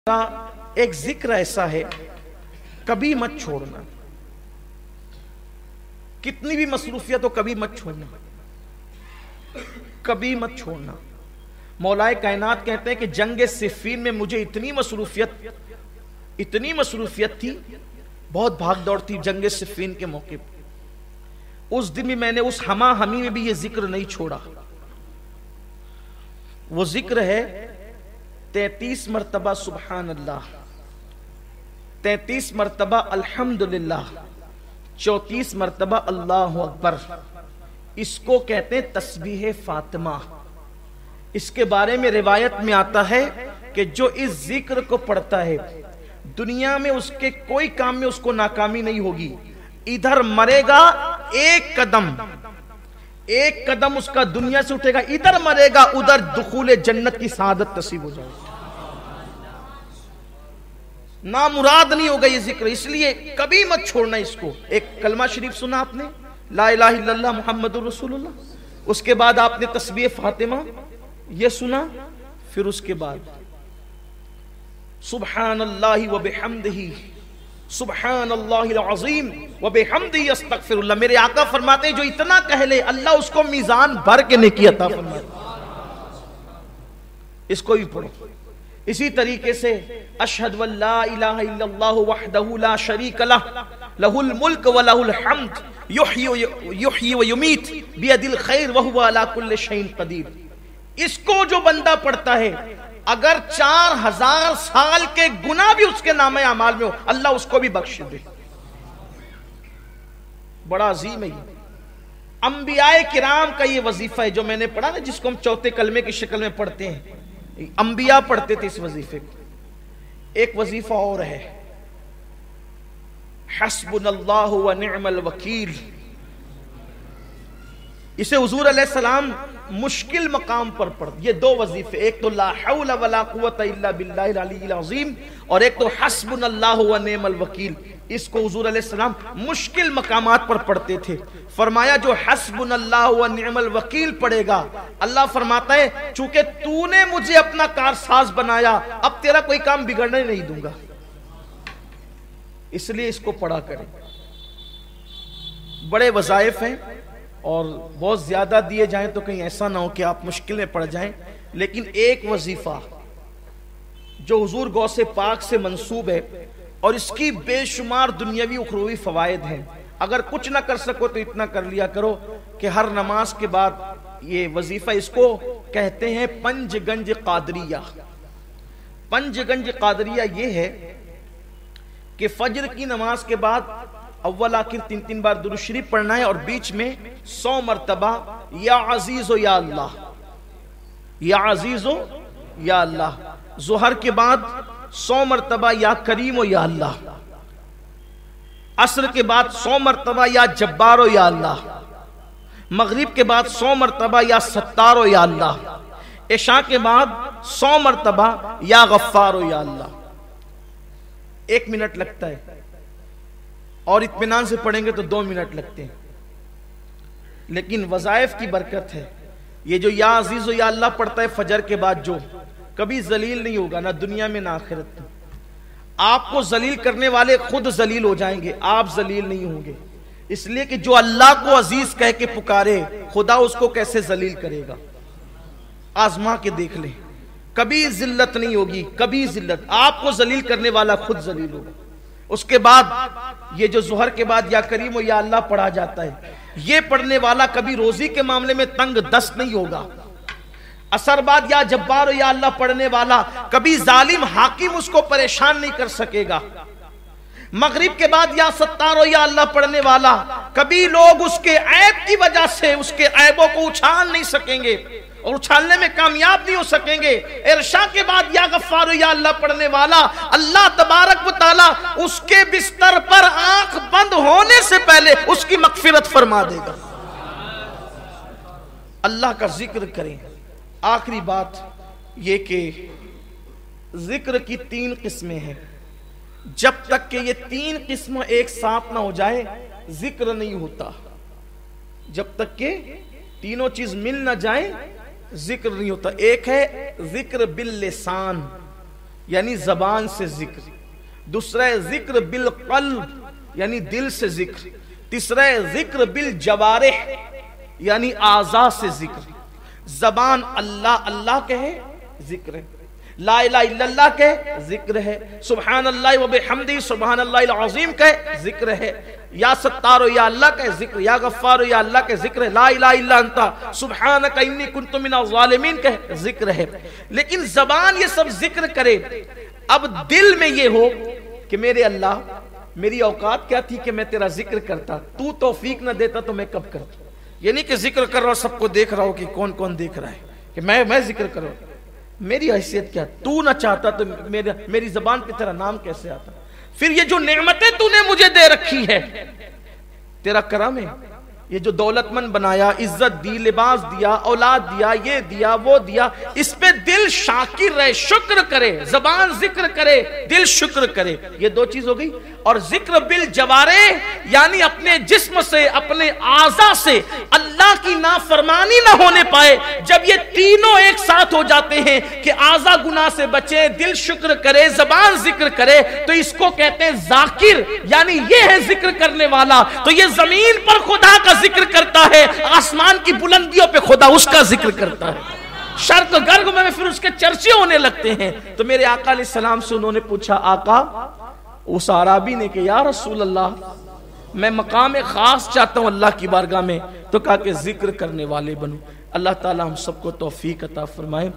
کا ایک ذکر ایسا ہے، کبھی مت چھوڑنا، کتنی بھی مصروفیت ہو کبھی مت چھوڑنا، کبھی مت چھوڑنا۔ مولا کائنات کہتے ہیں کہ جنگ صفین میں مجھے اتنی مصروفیت تھی، بہت بھاگ دوڑ تھی جنگ صفین کے موقع پر، اس دن بھی میں نے اس ہما ہمی میں بھی یہ ذکر نہیں چھوڑا۔ وہ ذکر ہے 33 مرتبہ سبحان اللہ، 33 مرتبہ الحمدللہ، 34 مرتبہ اللہ اکبر۔ اس کو کہتے ہیں تسبیح فاطمہ۔ اس کے بارے میں روایت میں آتا ہے کہ جو اس ذکر کو پڑھتا ہے دنیا میں اس کے کوئی کام میں اس کو ناکامی نہیں ہوگی، ادھر مرے گا ایک قدم اس کا دنیا سے اٹھے گا، ادھر مرے گا ادھر دخول جنت کی سعادت نصیب ہو جائے گی، نامراد نہیں ہوگا یہ ذکر۔ اس لیے کبھی مت چھوڑنا اس کو۔ ایک کلمہ شریف سنا آپ نے، لا الہ الا اللہ محمد الرسول اللہ، اس کے بعد آپ نے تسبیح فاطمہ یہ سنا، پھر اس کے بعد سبحان اللہ وبحمدہ، سبحان اللہ العظیم وبحمدہ استغفر اللہ۔ میرے آقا فرماتے ہیں جو اتنا کہہ لے اللہ اس کو میزان بھر کے نیکی عطا فرماتے۔ اس کو بھی پڑھو۔ اسی طریقے سے اشہد ان لا الہ الا اللہ وحدہ لا شریک لہ، لہ الملک ولہ الحمد، یحیی ویمیت بیدہ الخیر وہو علی کل شیء قدیر۔ اس کو جو بندہ پڑھتا ہے اگر 4000 سال کے گناہ بھی اس کے نامہ اعمال میں ہو اللہ اس کو بھی بخش دے۔ بڑا عظیم ہے یہ۔ انبیاء کرام کا یہ وظیفہ ہے جو میں نے پڑھا نا، جس کو ہم چوتھے کلمے کی شکل میں پڑھتے ہیں، انبیاء پڑھتے تھے اس وظیفے کو۔ ایک وظیفہ اور ہے، حسبنا اللہ ونعم الوکیل۔ اسے حضور علیہ السلام مشکل مقام پر پڑھ، یہ دو وظیفے، ایک تو لا حول ولا قوت الا باللہ العلی العظیم، اور ایک تو حسبنا اللہ ونعم الوکیل۔ اس کو حضور علیہ السلام مشکل مقامات پر پڑھتے تھے۔ فرمایا جو حسبنا اللہ ونعم الوکیل پڑھے گا، اللہ فرماتا ہے چونکہ تو نے مجھے اپنا کارساز بنایا اب تیرا کوئی کام بگڑنے نہیں دوں گا، اس لیے اس کو پڑھا کریں۔ بڑے وظائف ہیں اور بہت زیادہ دیے جائیں تو کہیں ایسا نہ ہو کہ آپ مشکل میں پڑ جائیں، لیکن ایک وظیفہ جو حضور غوث پاک سے منسوب ہے اور اس کی بے شمار دنیاوی اخروی فوائد ہیں، اگر کچھ نہ کر سکو تو اتنا کر لیا کرو کہ ہر نماز کے بعد یہ وظیفہ، اس کو کہتے ہیں پنج گنج قادریہ۔ پنج گنج قادریہ یہ ہے کہ فجر کی نماز کے بعد اول آخر 3 بار درود شریف پڑھنا ہے، اور بیچ میں 100 مرتبہ یا عزیز و یا اللہ، یا عزیز و یا اللہ۔ ظہر کے بعد 100 مرتبہ یا کریم و یا اللہ، عصر کے بعد 100 مرتبہ یا جبار و یا اللہ، مغرب کے بعد 100 مرتبہ یا ستار و یا اللہ، عشاء کے بعد 100 مرتبہ یا غفار و یا اللہ۔ 1 منٹ لگتا ہے، اور اطمینان سے پڑھیں گے تو 2 منٹ لگتے ہیں، لیکن وظائف کی برکت ہے۔ یہ جو یا عزیز و یا اللہ پڑھتا ہے فجر کے بعد، جو کبھی ذلیل نہیں ہوگا نہ دنیا میں نہ آخرت میں۔ آپ کو ذلیل کرنے والے خود ذلیل ہو جائیں گے، آپ ذلیل نہیں ہوں گے، اس لیے کہ جو اللہ کو عزیز کہہ کے پکارے خدا اس کو کیسے ذلیل کرے گا۔ آزما کے دیکھ لیں، کبھی ذلت نہیں ہوگی، کبھی ذلت، آپ کو ذلیل کرنے والا خود ذلیل ہوگا۔ اس کے بعد یہ جو ظہر کے بعد یا کریم و یا اللہ پڑھا جاتا ہے، یہ پڑھنے والا کبھی روزی کے معاملے میں تنگ دست نہیں ہوگا۔ عصر بعد یا جبار و یا اللہ پڑھنے والا کبھی ظالم حاکم اس کو پریشان نہیں کر سکے گا۔ مغرب کے بعد یا ستار و یا اللہ پڑھنے والا کبھی لوگ اس کے عیب کی وجہ سے اس کے عیبوں کو اچھال نہیں سکیں گے اور اچھالنے میں کامیاب نہیں ہو سکیں گے۔ عشاء کے بعد یا غفار یا اللہ پڑھنے والا اللہ تبارک و تعالی اس کے بستر پر آنکھ بند ہونے سے پہلے اس کی مغفرت فرما دے گا۔ اللہ کا ذکر کریں۔ آخری بات یہ کہ ذکر کی 3 قسمیں ہیں، جب تک کہ یہ 3 قسم ایک ساتھ نہ ہو جائے ذکر نہیں ہوتا۔ جب تک کہ تینوں چیز مل نہ جائیں ذکر نہیں ہوتا۔ ایک ہے ذکر باللسان، یعنی زبان سے ذکر، دوسرا ہے ذکر بالقلب یعنی دل سے ذکر، تیسرا ہے ذکر بالجوارح یعنی اعضاء سے ذکر۔ زبان اللہ اللہ کہے ذکر ہے، لا الہ الا اللہ کہے ذکر ہے، سبحان اللہ و بحمدہ سبحان اللہ العظیم کہے ذکر ہے، یا ستار یا اللہ کہے ذکر، یا غفار یا اللہ کہے ذکر ہے، لا الہ الا انت سبحانک انی کنت من الظالمین کہے ذکر ہے۔ لیکن زبان یہ سب ذکر کرے، اب دل میں یہ ہو کہ میرے اللہ میری اوقات کیا تھی کہ میں تیرا ذکر کرتا، تو توفیق نہ دیتا تو میں کب کرتا۔ یہ نہیں کہ ذکر کر رہا ہوں سب کو دیکھ رہا ہوں کہ کون کون دیکھ رہا ہے کہ میں ذکر کر رہا ہوں، میری حیثیت کیا، تو نہ چاہتا تو میری زبان پہ تیرا نام کیسے آتا۔ پھر یہ جو نعمتیں تو نے مجھے دے رکھی ہے تیرا کرم ہے، یہ جو دولت مند بنایا، عزت دی، لباس دیا، اولاد دیا، یہ دیا وہ دیا، اس پہ دل شاکر رہے، شکر کرے، زبان ذکر کرے، دل شکر کرے، یہ دو چیز ہو گئی۔ اور ذکر بالجوارح یعنی اپنے جسم سے اپنے اعضاء سے اللہ کی نافرمانی نہ ہونے پائے۔ جب یہ تینوں ایک ساتھ ہو جاتے ہیں کہ اعضاء گناہ سے بچے، دل شکر کرے، زبان ذکر کرے، تو اس کو کہتے ہیں ذاکر، یعنی یہ ہے ذکر کرنے والا۔ تو یہ زمین پر خدا کا ذکر کرتا ہے، آسمان کی بلندیوں پہ خدا اس کا ذکر کرتا ہے، شرق غرب میں پھر اس کے چرچے ہونے لگتے ہیں۔ تو میرے آقا علیہ السلام سے انہوں نے پوچھا، آقا اس عرابی نے کہ یا رسول اللہ میں مقام خاص چاہتا ہوں اللہ کی بارگاہ میں، تو کہا کہ ذکر کرنے والے بنو۔ اللہ تعالی ہم سب کو توفیق عطا فرمائے۔